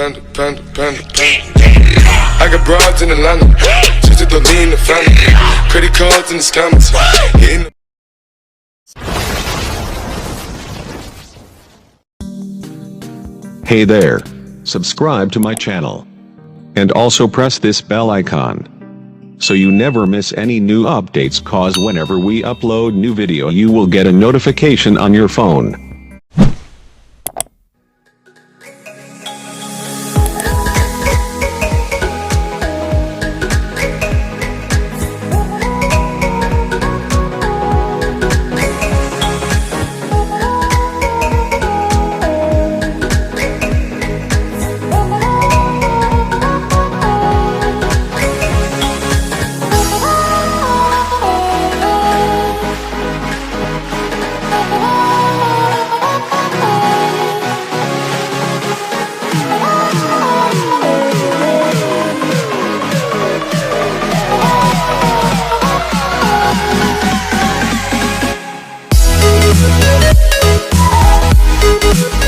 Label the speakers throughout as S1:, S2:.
S1: panda, panda, panda, panda. I got broads in Atlanta, just to lean the family. Credit cards in the scammers, hitting the
S2: Hey there, subscribe to my channel. And also press this bell icon, so you never miss any new updates, cause whenever we upload new video you will get a notification on your phone.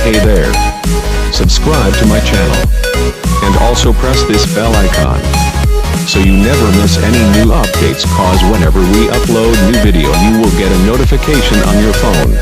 S2: Hey there, subscribe to my channel, and also press this bell icon, so you never miss any new updates, cause whenever we upload new video you will get a notification on your phone.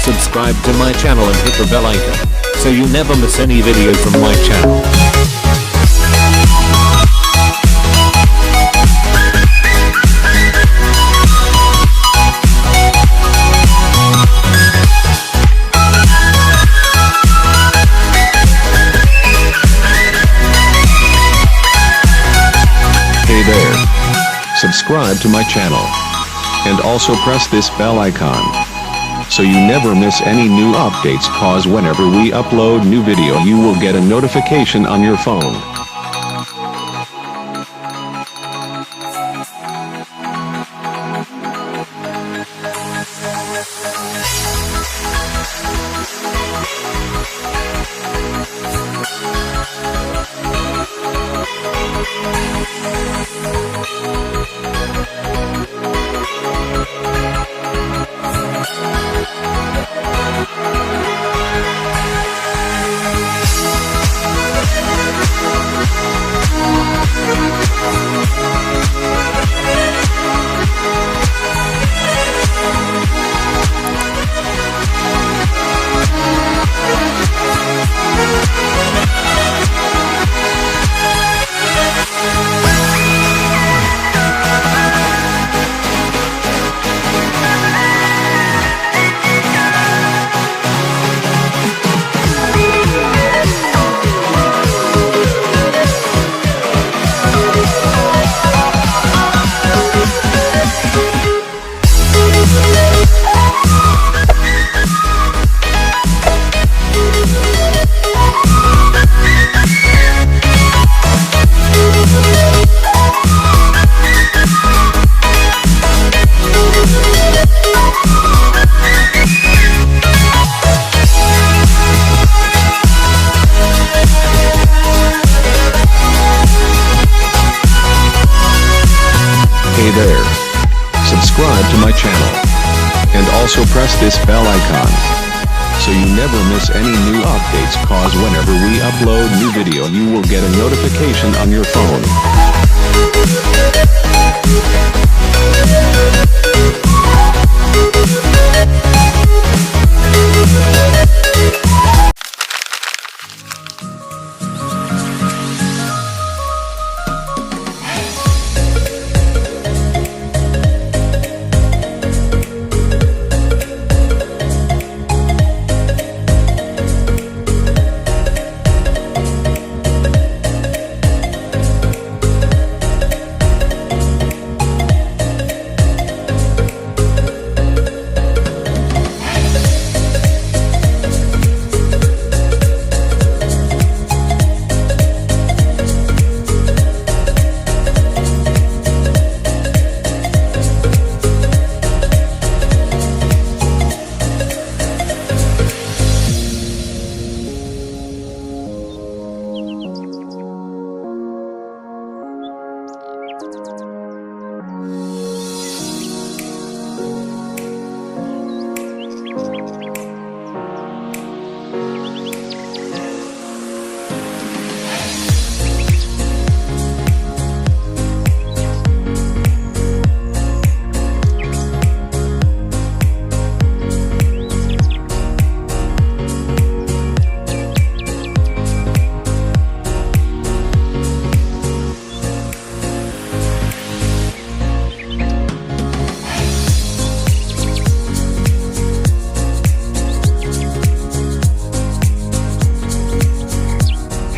S3: Subscribe to my channel and hit the bell icon, so you never miss any video from my channel.
S2: Hey there, subscribe to my channel, and also press this bell icon, so you never miss any new updates, cause whenever we upload new video you will get a notification on your phone. Hey there, subscribe to my channel, and also press this bell icon, so you never miss any new updates, cause whenever we upload new video you will get a notification on your phone.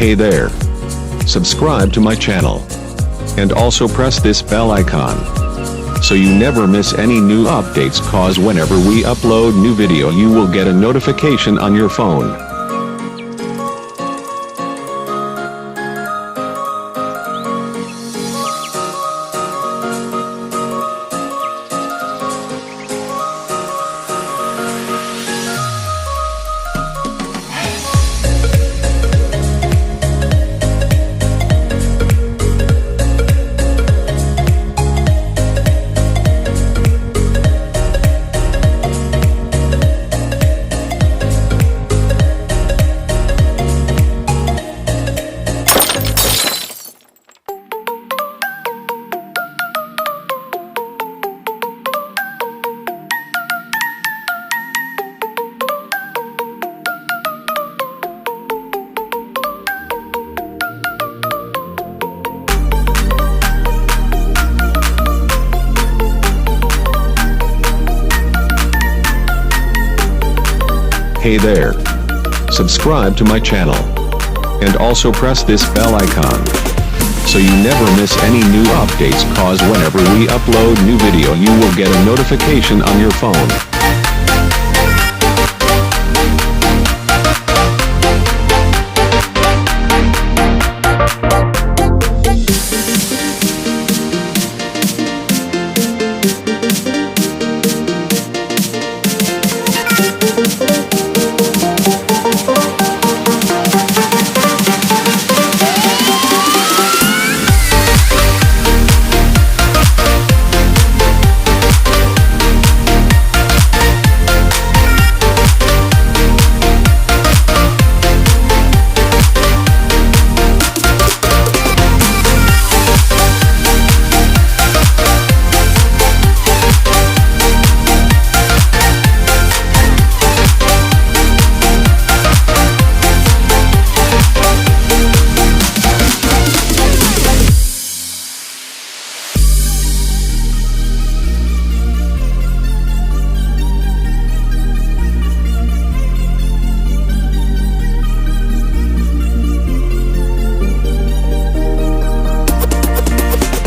S2: Hey there. Subscribe to my channel. And also press this bell icon, so you never miss any new updates, cause whenever we upload new video you will get a notification on your phone. Hey there. Subscribe to my channel. And also press this bell icon, so you never miss any new updates, cause whenever we upload new video you will get a notification on your phone.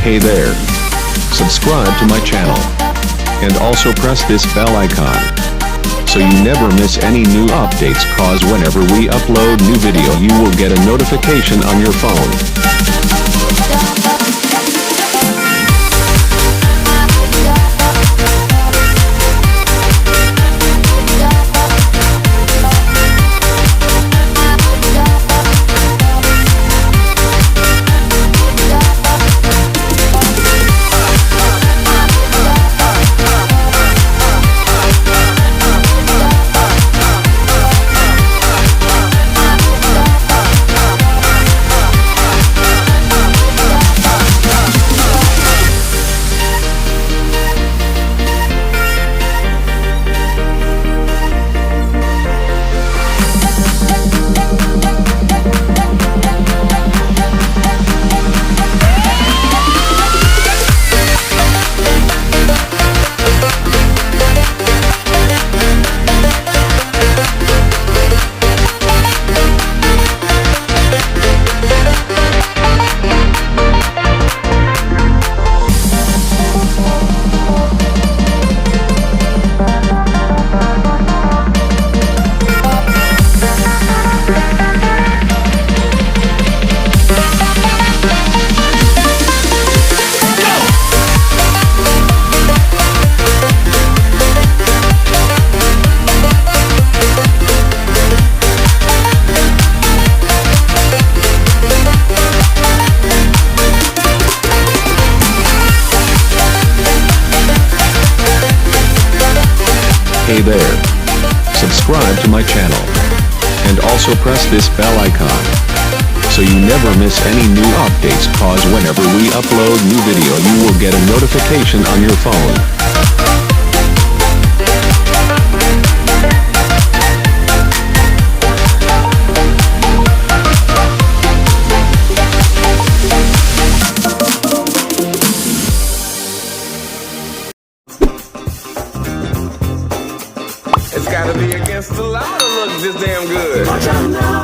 S2: Hey there. Subscribe to my channel. And also press this bell icon, so you never miss any new updates, cause whenever we upload new video you will get a notification on your phone. Hey there. Subscribe to my channel. And also press this bell icon, so you never miss any new updates, cause whenever we upload new video you will get a notification on your phone.
S4: It's gotta be against the law to look this damn good.